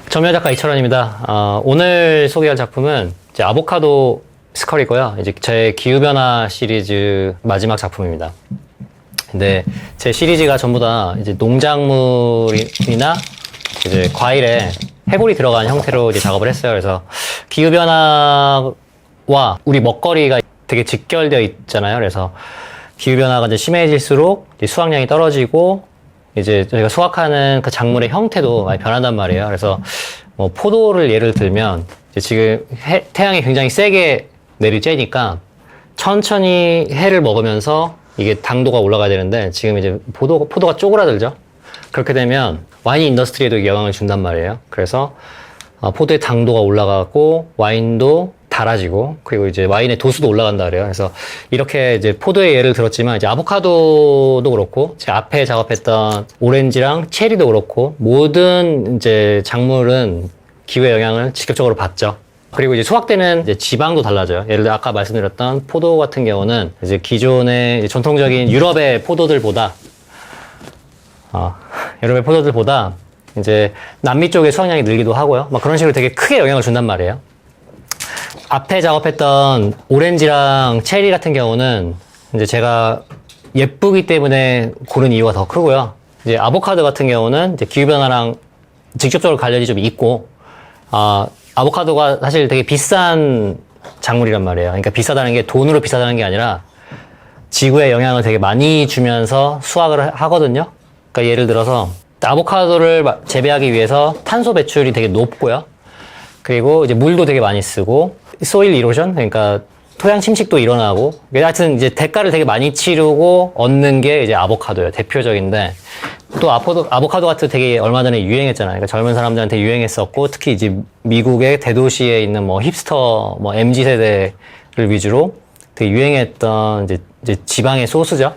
점유화 작가 이철원입니다. 오늘 소개할 작품은 이제 아보카도 스컬이고요. 이제 제 기후변화 시리즈 마지막 작품입니다. 근데 제 시리즈가 전부 다 이제 농작물이나 이제 과일에 해골이 들어간 형태로 이제 작업을 했어요. 그래서 기후변화와 우리 먹거리가 되게 직결되어 있잖아요. 그래서 기후변화가 이제 심해질수록 이제 수확량이 떨어지고 이제 저희가 수확하는 그 작물의 형태도 많이 변한단 말이에요. 그래서 뭐 포도를 예를 들면 이제 지금 태양이 굉장히 세게 내리쬐니까 천천히 해를 먹으면서 이게 당도가 올라가야 되는데 지금 이제 포도가 쪼그라들죠. 그렇게 되면 와인 인더스트리에도 영향을 준단 말이에요. 그래서 포도의 당도가 올라가고 와인도 달아지고 그리고 이제 와인의 도수도 올라간다 그래요. 그래서 이렇게 이제 포도의 예를 들었지만 이제 아보카도도 그렇고 제가 앞에 작업했던 오렌지랑 체리도 그렇고 모든 이제 작물은 기후의 영향을 직접적으로 받죠. 그리고 이제 수확되는 이제 지방도 달라져요. 예를 들어 아까 말씀드렸던 포도 같은 경우는 이제 기존의 이제 전통적인 유럽의 포도들보다 이제 남미 쪽의 수확량이 늘기도 하고요. 막 그런 식으로 되게 크게 영향을 준단 말이에요. 앞에 작업했던 오렌지랑 체리 같은 경우는 이제 제가 예쁘기 때문에 고른 이유가 더 크고요. 이제 아보카도 같은 경우는 이제 기후변화랑 직접적으로 관련이 좀 있고, 아보카도가 사실 되게 비싼 작물이란 말이에요. 그러니까 비싸다는 게 돈으로 비싸다는 게 아니라 지구에 영향을 되게 많이 주면서 수확을 하거든요. 그러니까 예를 들어서 아보카도를 재배하기 위해서 탄소 배출이 되게 높고요. 그리고 이제 물도 되게 많이 쓰고 소일 이로션 그러니까 토양 침식도 일어나고 하여튼 이제 대가를 되게 많이 치르고 얻는 게 이제 아보카도예요. 대표적인데 또 아보카도 같은 되게 얼마 전에 유행했잖아요. 그러니까 젊은 사람들한테 유행했었고 특히 이제 미국의 대도시에 있는 뭐 힙스터 뭐 MZ 세대를 위주로 되게 유행했던 이제 지방의 소스죠.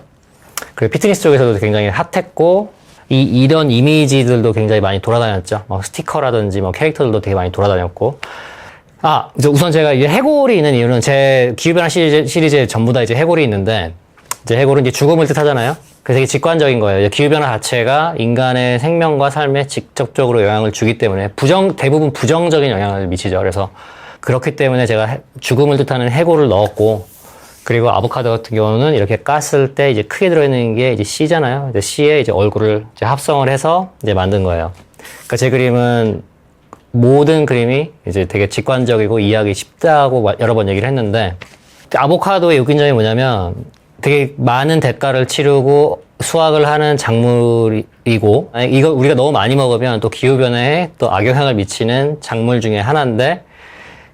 그리고 피트니스 쪽에서도 굉장히 핫했고 이런 이미지들도 굉장히 많이 돌아다녔죠. 뭐 스티커라든지 뭐 캐릭터들도 되게 많이 돌아다녔고. 우선 제가 이제 해골이 있는 이유는 제 기후변화 시리즈에 전부 다 이제 해골이 있는데, 이제 해골은 이제 죽음을 뜻하잖아요. 그래서 되게 직관적인 거예요. 기후변화 자체가 인간의 생명과 삶에 직접적으로 영향을 주기 때문에 대부분 부정적인 영향을 미치죠. 그래서 그렇기 때문에 제가 죽음을 뜻하는 해골을 넣었고, 그리고 아보카도 같은 경우는 이렇게 깠을 때 이제 크게 들어있는 게 이제 C잖아요. 이제 C에 이제 얼굴을 이제 합성을 해서 이제 만든 거예요. 그러니까 제 그림은 모든 그림이 이제 되게 직관적이고 이해하기 쉽다고 여러 번 얘기를 했는데 아보카도의 웃긴 점이 뭐냐면 되게 많은 대가를 치르고 수확을 하는 작물이고 이거 우리가 너무 많이 먹으면 또 기후변화에 또 악영향을 미치는 작물 중에 하나인데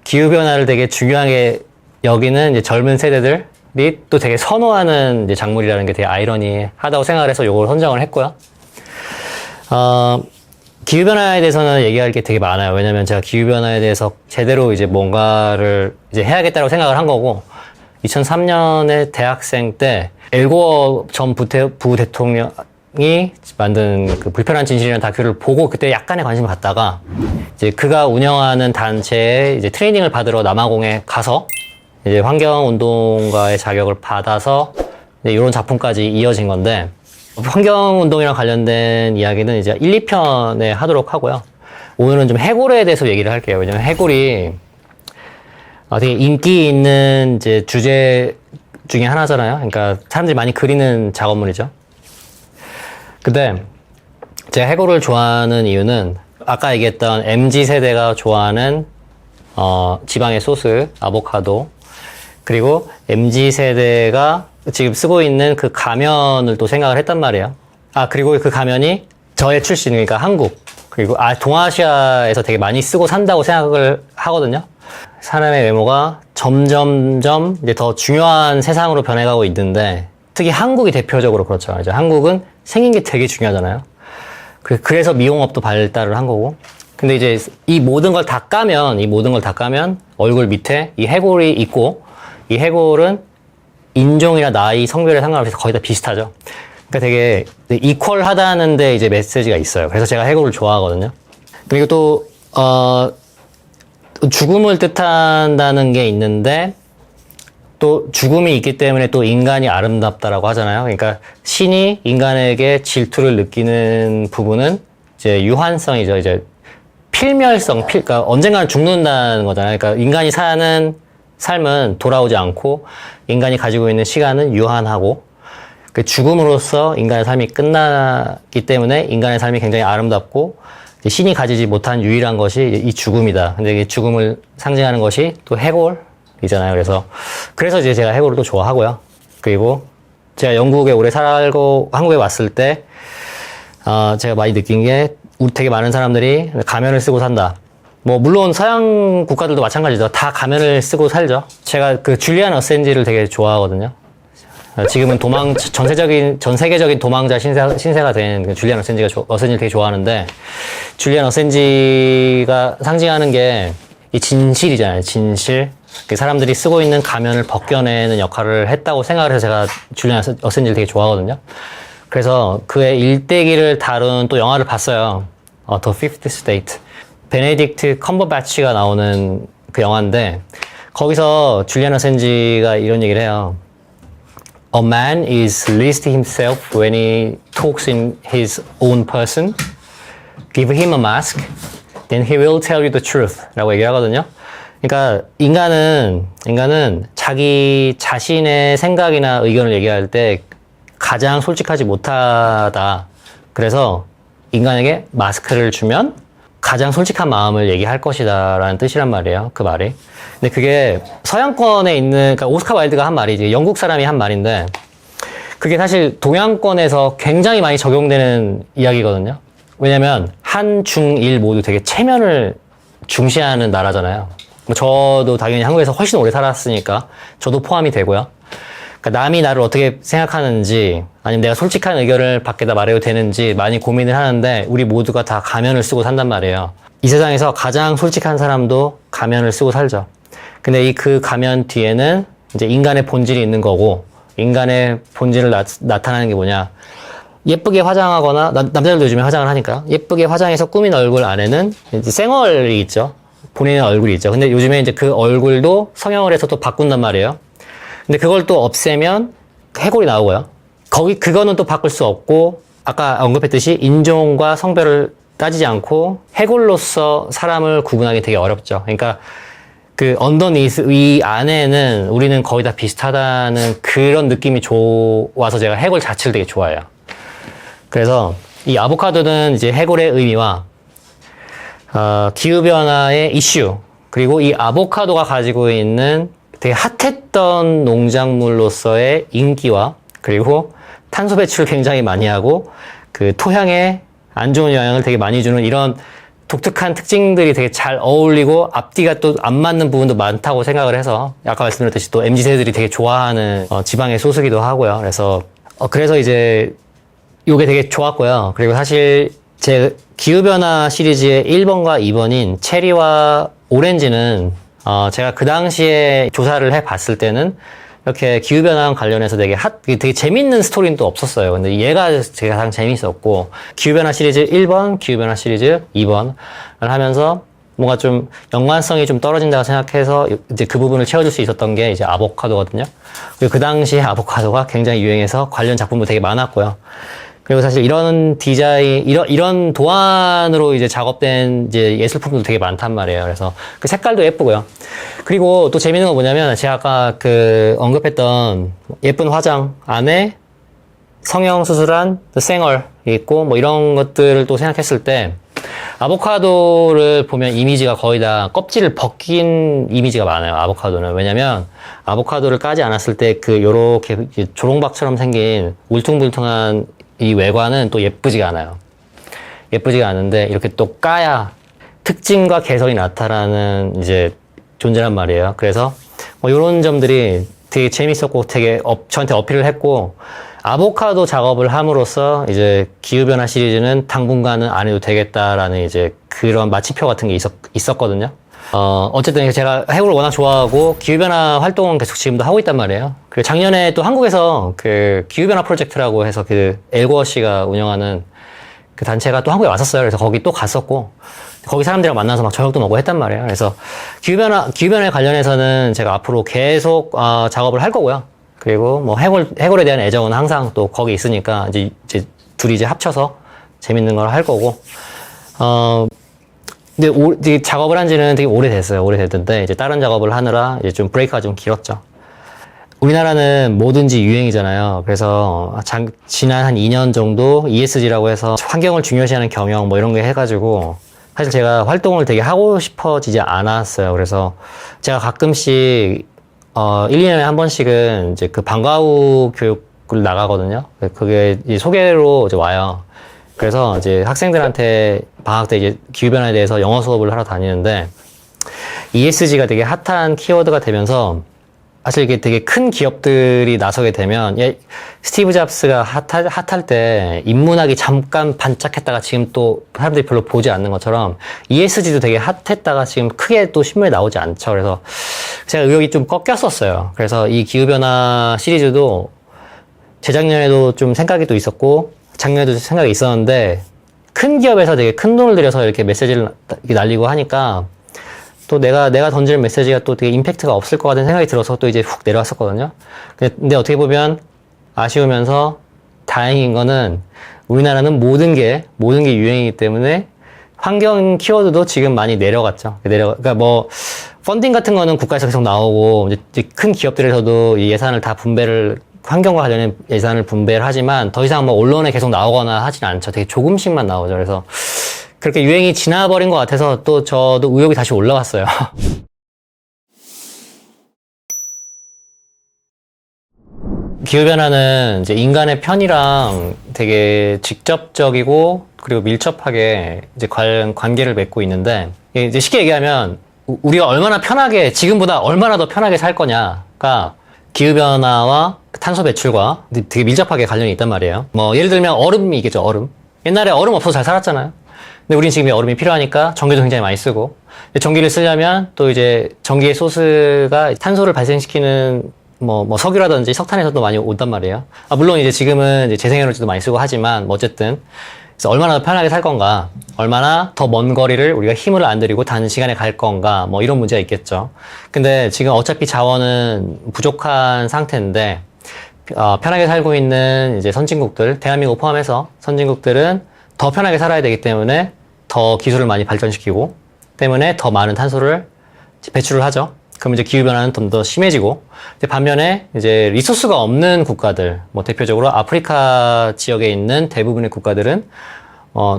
기후변화를 되게 중요하게 여기는 이제 젊은 세대들이 또 되게 선호하는 이제 작물이라는 게 되게 아이러니하다고 생각을 해서 이걸 선정을 했고요. 기후변화에 대해서는 얘기할 게 되게 많아요. 왜냐면 제가 기후변화에 대해서 제대로 이제 뭔가를 이제 해야겠다고 생각을 한 거고, 2003년에 대학생 때 엘고어 전 부대통령이 만든 그 불편한 진실이라는 다큐를 보고 그때 약간의 관심을 갖다가 이제 그가 운영하는 단체에 이제 트레이닝을 받으러 남아공에 가서 이제 환경운동가의 자격을 받아서 이제 이런 작품까지 이어진 건데, 환경운동이랑 관련된 이야기는 이제 1, 2편에 하도록 하고요. 오늘은 좀 해골에 대해서 얘기를 할게요. 왜냐면 해골이 되게 인기 있는 이제 주제 중에 하나잖아요. 그러니까 사람들이 많이 그리는 작업물이죠. 근데 제가 해골을 좋아하는 이유는 아까 얘기했던 MZ세대가 좋아하는 지방의 소스, 아보카도, 그리고 MZ세대가 지금 쓰고 있는 그 가면을 또 생각을 했단 말이에요. 그리고 그 가면이 저의 출신, 그러니까 한국, 그리고 동아시아에서 되게 많이 쓰고 산다고 생각을 하거든요. 사람의 외모가 점점점 이제 더 중요한 세상으로 변해가고 있는데, 특히 한국이 대표적으로 그렇죠. 이제 한국은 생긴 게 되게 중요하잖아요. 그래서 미용업도 발달을 한 거고. 근데 이제 이 모든 걸 다 까면 얼굴 밑에 이 해골이 있고, 이 해골은 인종이나 나이, 성별에 상관없이 거의 다 비슷하죠. 그러니까 되게 이퀄하다는데 이제 메시지가 있어요. 그래서 제가 해골을 좋아하거든요. 그리고 또 죽음을 뜻한다는 게 있는데 또 죽음이 있기 때문에 또 인간이 아름답다라고 하잖아요. 그러니까 신이 인간에게 질투를 느끼는 부분은 이제 유한성이죠. 이제 필멸성, 그러니까 언젠가는 죽는다는 거잖아요. 그러니까 인간이 사는 삶은 돌아오지 않고 인간이 가지고 있는 시간은 유한하고 그 죽음으로써 인간의 삶이 끝나기 때문에 인간의 삶이 굉장히 아름답고 신이 가지지 못한 유일한 것이 이 죽음이다. 근데 이 죽음을 상징하는 것이 또 해골이잖아요. 그래서 이제 제가 해골을 또 좋아하고요. 그리고 제가 영국에 오래 살고 한국에 왔을 때 제가 많이 느낀 게 되게 많은 사람들이 가면을 쓰고 산다. 뭐 물론 서양 국가들도 마찬가지죠. 다 가면을 쓰고 살죠. 제가 그 줄리안 어센지를 되게 좋아하거든요. 지금은 전 세계적인 도망자 신세가 된 줄리안 어센지를 되게 좋아하는데, 줄리안 어센지가 상징하는 게 이 진실이잖아요. 진실. 사람들이 쓰고 있는 가면을 벗겨내는 역할을 했다고 생각을 해서 제가 줄리안 어센지를 되게 좋아하거든요. 그래서 그의 일대기를 다룬 또 영화를 봤어요. The Fifth State. 베네딕트 컴버배치가 나오는 그 영화인데, 거기서 줄리안 어센지가 이런 얘기를 해요. A man is least himself when he talks in his own person. Give him a mask, then he will tell you the truth. 라고 얘기하거든요. 그러니까 인간은 자기 자신의 생각이나 의견을 얘기할 때 가장 솔직하지 못하다. 그래서 인간에게 마스크를 주면 가장 솔직한 마음을 얘기할 것이다 라는 뜻이란 말이에요. 그 말이. 근데 그게 서양권에 있는, 그러니까 오스카 와일드가 한 말이지, 영국 사람이 한 말인데, 그게 사실 동양권에서 굉장히 많이 적용되는 이야기거든요. 왜냐면 한, 중, 일 모두 되게 체면을 중시하는 나라잖아요. 저도 당연히 한국에서 훨씬 오래 살았으니까 저도 포함이 되고요. 그러니까 남이 나를 어떻게 생각하는지, 아니면 내가 솔직한 의견을 밖에다 말해도 되는지 많이 고민을 하는데, 우리 모두가 다 가면을 쓰고 산단 말이에요. 이 세상에서 가장 솔직한 사람도 가면을 쓰고 살죠. 근데 그 가면 뒤에는 이제 인간의 본질이 있는 거고, 인간의 본질을 나타나는 게 뭐냐. 예쁘게 화장하거나, 남자들도 요즘에 화장을 하니까, 예쁘게 화장해서 꾸민 얼굴 안에는 이제 생얼이 있죠. 본인의 얼굴이 있죠. 근데 요즘에 이제 그 얼굴도 성형을 해서 또 바꾼단 말이에요. 근데 그걸 또 없애면 해골이 나오고요. 그거는 또 바꿀 수 없고, 아까 언급했듯이 인종과 성별을 따지지 않고 해골로서 사람을 구분하기 되게 어렵죠. 그러니까 그 언더니스, 이 안에는 우리는 거의 다 비슷하다는 그런 느낌이 좋아서 제가 해골 자체를 되게 좋아해요. 그래서 이 아보카도는 이제 해골의 의미와 기후변화의 이슈, 그리고 이 아보카도가 가지고 있는 되게 핫했던 농작물로서의 인기와, 그리고 탄소 배출을 굉장히 많이 하고 그 토양에 안 좋은 영향을 되게 많이 주는 이런 독특한 특징들이 되게 잘 어울리고 앞뒤가 또 안 맞는 부분도 많다고 생각을 해서, 아까 말씀드렸듯이 또 MZ세들이 되게 좋아하는 지방의 소스기도 하고요. 그래서 이제 요게 되게 좋았고요. 그리고 사실 제 기후변화 시리즈의 1번과 2번인 체리와 오렌지는 제가 그 당시에 조사를 해봤을 때는 이렇게 기후변화랑 관련해서 되게 재밌는 스토리는 또 없었어요. 근데 얘가 제가 가장 재밌었고, 기후변화 시리즈 1번, 기후변화 시리즈 2번을 하면서 뭔가 좀 연관성이 좀 떨어진다고 생각해서 이제 그 부분을 채워줄 수 있었던 게 이제 아보카도거든요. 그리고 그 당시에 아보카도가 굉장히 유행해서 관련 작품도 되게 많았고요. 그리고 사실 이런 디자인, 이런 도안으로 이제 작업된 이제 예술품도 되게 많단 말이에요. 그래서 그 색깔도 예쁘고요. 그리고 또 재밌는 건 뭐냐면, 제가 아까 언급했던 예쁜 화장 안에 성형 수술한 생얼이 있고, 뭐 이런 것들을 또 생각했을 때, 아보카도를 보면 이미지가 거의 다 껍질을 벗긴 이미지가 많아요. 아보카도는. 왜냐면 아보카도를 까지 않았을 때 요렇게 조롱박처럼 생긴 울퉁불퉁한 이 외관은 또 예쁘지가 않아요. 예쁘지가 않은데 이렇게 또 까야 특징과 개성이 나타나는 이제 존재란 말이에요. 그래서 뭐 이런 점들이 되게 재밌었고 되게 저한테 어필을 했고, 아보카도 작업을 함으로써 이제 기후변화 시리즈는 당분간은 안 해도 되겠다라는 이제 그런 마침표 같은 게 있었거든요. 어쨌든 제가 해골을 워낙 좋아하고 기후변화 활동은 계속 지금도 하고 있단 말이에요. 그리고 작년에 또 한국에서 기후변화 프로젝트라고 해서 엘고어 씨가 운영하는 그 단체가 또 한국에 왔었어요. 그래서 거기 또 갔었고, 거기 사람들이랑 만나서 막 저녁도 먹고 했단 말이에요. 그래서 기후변화에 관련해서는 제가 앞으로 계속 작업을 할 거고요. 그리고 뭐 해골에 대한 애정은 항상 또 거기 있으니까 이제 둘이 이제 합쳐서 재밌는 걸 할 거고, 근데 되게 작업을 한 지는 되게 오래됐어요. 오래됐는데, 이제 다른 작업을 하느라 이제 좀 브레이크가 좀 길었죠. 우리나라는 뭐든지 유행이잖아요. 그래서 지난 한 2년 정도 ESG라고 해서 환경을 중요시하는 경영 뭐 이런 거 해가지고 사실 제가 활동을 되게 하고 싶어지지 않았어요. 그래서 제가 가끔씩 1, 2년에 한 번씩은 이제 그 방과 후 교육을 나가거든요. 그게 이제 소개로 이제 와요. 그래서 이제 학생들한테 방학 때 이제 기후변화에 대해서 영어 수업을 하러 다니는데 ESG가 되게 핫한 키워드가 되면서 사실 이게 되게 큰 기업들이 나서게 되면, 스티브 잡스가 핫할 때 인문학이 잠깐 반짝했다가 지금 또 사람들이 별로 보지 않는 것처럼 ESG도 되게 핫했다가 지금 크게 또 신문에 나오지 않죠. 그래서 제가 의욕이 좀 꺾였었어요. 그래서 이 기후변화 시리즈도 재작년에도 좀 생각이 또 있었고, 작년에도 생각이 있었는데, 큰 기업에서 되게 큰 돈을 들여서 이렇게 메시지를 날리고 하니까, 또 내가 던질 메시지가 또 되게 임팩트가 없을 것 같은 생각이 들어서 또 이제 훅 내려왔었거든요. 근데 어떻게 보면 아쉬우면서 다행인 거는 우리나라는 모든 게 유행이기 때문에 환경 키워드도 지금 많이 내려갔죠. 그러니까 뭐, 펀딩 같은 거는 국가에서 계속 나오고, 이제 큰 기업들에서도 예산을 다 환경과 관련된 예산을 분배를 하지만 더 이상 뭐 언론에 계속 나오거나 하진 않죠. 되게 조금씩만 나오죠. 그래서 그렇게 유행이 지나버린 것 같아서 또 저도 의욕이 다시 올라왔어요. 기후변화는 이제 인간의 편이랑 되게 직접적이고 그리고 밀접하게 이제 관계를 맺고 있는데, 이제 쉽게 얘기하면 우리가 얼마나 편하게, 지금보다 얼마나 더 편하게 살 거냐가 기후변화와 탄소 배출과 되게 밀접하게 관련이 있단 말이에요. 뭐 예를 들면 얼음이겠죠. 얼음. 옛날에 얼음 없어서 잘 살았잖아요. 근데 우린 지금 얼음이 필요하니까 전기도 굉장히 많이 쓰고, 전기를 쓰려면 또 이제 전기의 소스가 탄소를 발생시키는 뭐 석유라든지 석탄에서도 많이 온단 말이에요. 물론 이제 지금은 이제 재생에너지도 많이 쓰고 하지만 뭐 어쨌든 그래서 얼마나 더 편하게 살 건가, 얼마나 더 먼 거리를 우리가 힘을 안 들이고 단시간에 갈 건가, 뭐 이런 문제가 있겠죠. 근데 지금 어차피 자원은 부족한 상태인데, 편하게 살고 있는 이제 선진국들, 대한민국 포함해서 선진국들은 더 편하게 살아야 되기 때문에 더 기술을 많이 발전시키고, 때문에 더 많은 탄소를 배출을 하죠. 그럼 이제 기후변화는 좀 더 심해지고, 반면에 이제 리소스가 없는 국가들, 뭐 대표적으로 아프리카 지역에 있는 대부분의 국가들은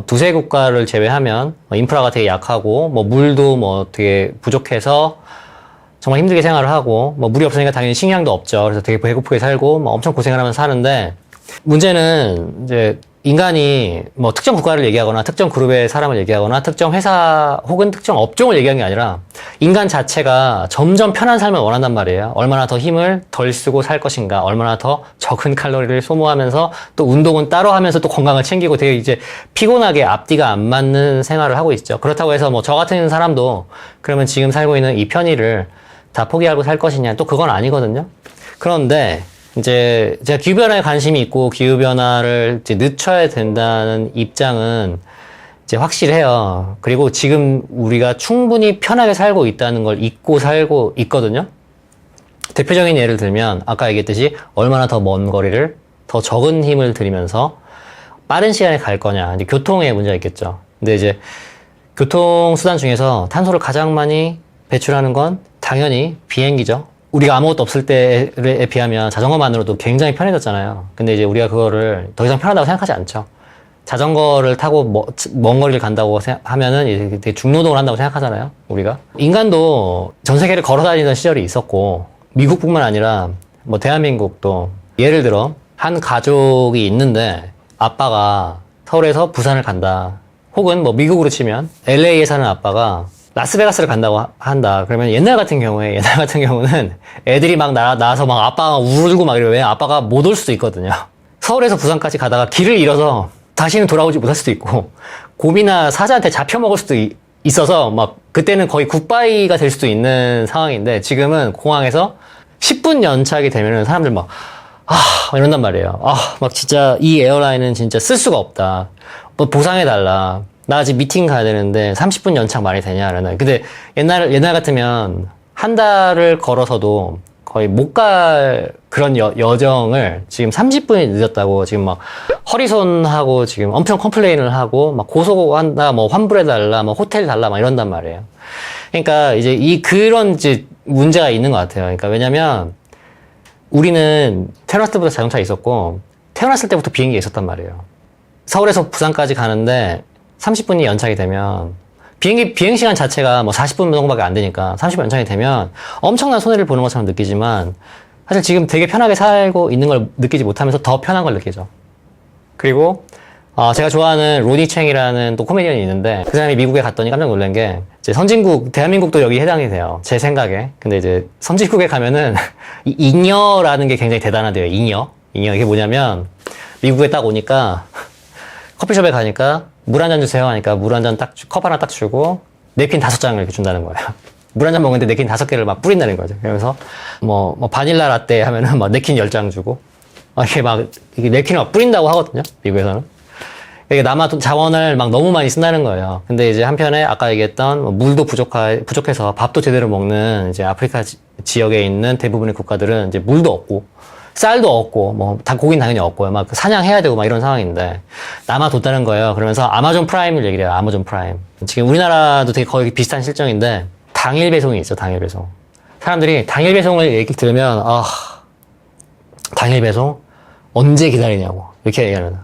두세 국가를 제외하면 인프라가 되게 약하고, 뭐 물도 뭐 되게 부족해서 정말 힘들게 생활을 하고, 뭐 물이 없으니까 당연히 식량도 없죠. 그래서 되게 배고프게 살고, 뭐 엄청 고생을 하면서 사는데, 문제는 이제 인간이 뭐 특정 국가를 얘기하거나 특정 그룹의 사람을 얘기하거나 특정 회사 혹은 특정 업종을 얘기하는 게 아니라 인간 자체가 점점 편한 삶을 원한단 말이에요. 얼마나 더 힘을 덜 쓰고 살 것인가, 얼마나 더 적은 칼로리를 소모하면서 또 운동은 따로 하면서 또 건강을 챙기고 되게 이제 피곤하게 앞뒤가 안 맞는 생활을 하고 있죠. 그렇다고 해서 뭐 저 같은 사람도 그러면 지금 살고 있는 이 편의를 다 포기하고 살 것이냐, 또 그건 아니거든요. 그런데 이제 제가 기후변화에 관심이 있고 기후변화를 이제 늦춰야 된다는 입장은 이제 확실해요. 그리고 지금 우리가 충분히 편하게 살고 있다는 걸 잊고 살고 있거든요. 대표적인 예를 들면 아까 얘기했듯이 얼마나 더 먼 거리를 더 적은 힘을 들이면서 빠른 시간에 갈 거냐. 이제 교통에 문제가 있겠죠. 근데 이제 교통수단 중에서 탄소를 가장 많이 배출하는 건 당연히 비행기죠. 우리가 아무것도 없을 때에 비하면 자전거만으로도 굉장히 편해졌잖아요. 근데 이제 우리가 그거를 더 이상 편하다고 생각하지 않죠. 자전거를 타고 먼 거리를 간다고 하면은 이제 되게 중노동을 한다고 생각하잖아요. 우리가. 인간도 전 세계를 걸어 다니던 시절이 있었고, 미국뿐만 아니라 뭐 대한민국도 예를 들어 한 가족이 있는데 아빠가 서울에서 부산을 간다. 혹은 뭐 미국으로 치면 LA에 사는 아빠가 라스베가스를 간다고 한다. 그러면 옛날 같은 경우는 애들이 막 나와서 막 아빠가 울고 막 이러면 아빠가 못 올 수도 있거든요. 서울에서 부산까지 가다가 길을 잃어서 다시는 돌아오지 못할 수도 있고, 곰이나 사자한테 잡혀먹을 수도 있어서 막 그때는 거의 굿바이가 될 수도 있는 상황인데, 지금은 공항에서 10분 연착이 되면은 사람들 막 이런단 말이에요. 막 진짜 이 에어라인은 진짜 쓸 수가 없다. 뭐 보상해달라. 나 아직 미팅 가야 되는데 30분 연착 말이 되냐, 이러나. 근데 옛날 같으면 한 달을 걸어서도 거의 못 갈 그런 여정을 지금 30분이 늦었다고 지금 막 허리손하고 지금 엄청 컴플레인을 하고 막 고소한다, 뭐 환불해달라, 뭐 호텔 달라, 막 이런단 말이에요. 그러니까 이제 그런 이제 문제가 있는 것 같아요. 그러니까 왜냐면 우리는 태어났을 때부터 자동차 있었고 태어났을 때부터 비행기가 있었단 말이에요. 서울에서 부산까지 가는데 30분이 연착이 되면 비행 시간 자체가 뭐 40분 정도밖에 안 되니까 30분 연착이 되면 엄청난 손해를 보는 것처럼 느끼지만 사실 지금 되게 편하게 살고 있는 걸 느끼지 못하면서 더 편한 걸 느끼죠. 그리고 제가 좋아하는 로니 챙이라는 또 코미디언이 있는데 그 사람이 미국에 갔더니 깜짝 놀란 게 이제 선진국, 대한민국도 여기 해당이 돼요. 제 생각에. 근데 이제 선진국에 가면은 이 잉여라는 게 굉장히 대단하대요. 잉여. 이게 뭐냐면 미국에 딱 오니까 커피숍에 가니까 물 한 잔 주세요 하니까 물 한 잔 컵 하나 딱 주고 냅킨 5장을 이렇게 준다는 거예요. 물 한 잔 먹는데 냅킨 5개를 막 뿌린다는 거죠. 그러면서 뭐 바닐라 라떼 하면은 막 냅킨 10장 주고 이게 냅킨을 막 뿌린다고 하거든요. 미국에서는. 이게 남아 자원을 막 너무 많이 쓴다는 거예요. 근데 이제 한편에 아까 얘기했던 물도 부족해서 밥도 제대로 먹는 이제 아프리카 지역에 있는 대부분의 국가들은 이제 물도 없고 쌀도 없고 뭐 고기는 당연히 없고요. 막 사냥해야 되고 막 이런 상황인데 남아뒀다는 거예요. 그러면서 아마존 프라임을 얘기를 해요. 아마존 프라임. 지금 우리나라도 되게 거의 비슷한 실정인데 당일 배송이 있어. 당일 배송. 사람들이 당일 배송을 얘기 들으면 당일 배송 언제 기다리냐고 이렇게 얘기하는.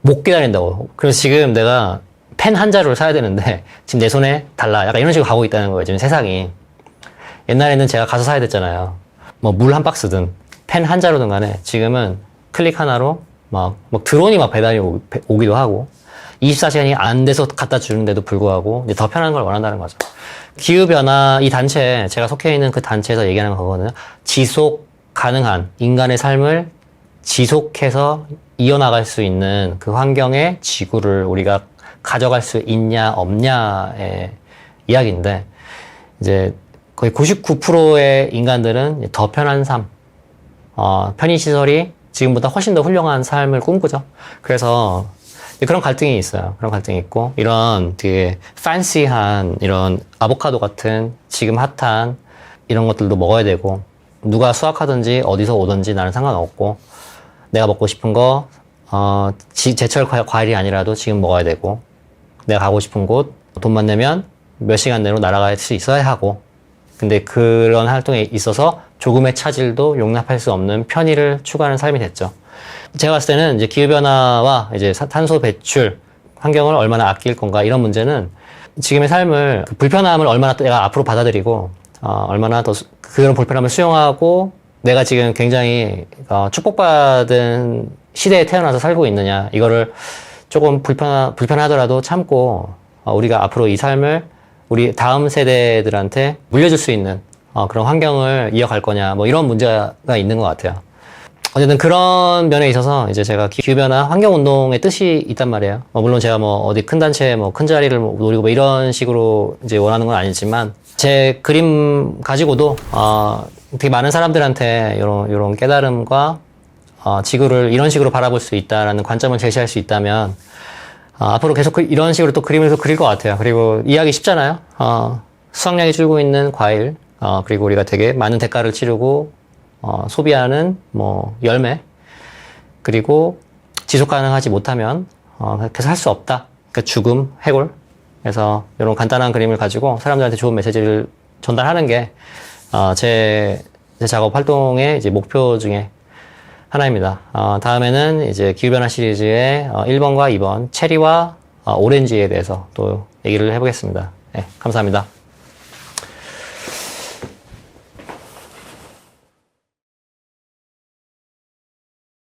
못 기다린다고. 그래서 지금 내가 펜 한 자루를 사야 되는데 지금 내 손에 달라. 약간 이런 식으로 가고 있다는 거예요. 지금 세상이. 옛날에는 제가 가서 사야 됐잖아요. 뭐 물 한 박스든 펜 한 자루든 간에 지금은 클릭 하나로 막 드론이 막 배달이 오기도 하고 24시간이 안 돼서 갖다 주는데도 불구하고 이제 더 편한 걸 원한다는 거죠. 기후변화 이 단체 제가 속해 있는 그 단체에서 얘기하는 거거든요. 지속 가능한 인간의 삶을 지속해서 이어나갈 수 있는 그 환경의 지구를 우리가 가져갈 수 있냐 없냐의 이야기인데 이제 거의 99%의 인간들은 더 편한 삶, 편의시설이 지금보다 훨씬 더 훌륭한 삶을 꿈꾸죠. 그래서 그런 갈등이 있어요. 그런 갈등이 있고 이런 되게 판시한 이런 아보카도 같은 지금 핫한 이런 것들도 먹어야 되고 누가 수확하든지 어디서 오든지 나는 상관없고 내가 먹고 싶은 거 제철 과일이 아니라도 지금 먹어야 되고 내가 가고 싶은 곳 돈만 내면 몇 시간 내로 날아갈 수 있어야 하고 근데 그런 활동에 있어서 조금의 차질도 용납할 수 없는 편의를 추구하는 삶이 됐죠. 제가 봤을 때는 이제 기후변화와 이제 탄소 배출, 환경을 얼마나 아낄 건가 이런 문제는 지금의 삶을 그 불편함을 얼마나 내가 앞으로 받아들이고 얼마나 더 그런 불편함을 수용하고 내가 지금 굉장히 축복받은 시대에 태어나서 살고 있느냐 이거를 조금 불편하더라도 참고 우리가 앞으로 이 삶을 우리 다음 세대들한테 물려줄 수 있는 그런 환경을 이어갈 거냐 뭐 이런 문제가 있는 것 같아요. 어쨌든 그런 면에 있어서 이제 제가 기후변화 환경운동의 뜻이 있단 말이에요. 물론 제가 뭐 어디 큰 단체 뭐 큰 자리를 노리고 뭐 이런 식으로 이제 원하는 건 아니지만 제 그림 가지고도 되게 많은 사람들한테 이런 깨달음과 지구를 이런 식으로 바라볼 수 있다라는 관점을 제시할 수 있다면 앞으로 계속 이런 식으로 또 그림을 그릴 것 같아요. 그리고 이해하기 쉽잖아요. 수확량이 줄고 있는 과일 그리고 우리가 되게 많은 대가를 치르고 소비하는 뭐 열매 그리고 지속 가능하지 못하면 계속 할 수 없다. 그러니까 죽음, 해골. 그래서 이런 간단한 그림을 가지고 사람들한테 좋은 메시지를 전달하는 게 제 작업 활동의 이제 목표 중에 하나입니다. 다음에는 이제 기후변화 시리즈의 1번과 2번 체리와 오렌지에 대해서 또 얘기를 해보겠습니다. 네, 감사합니다.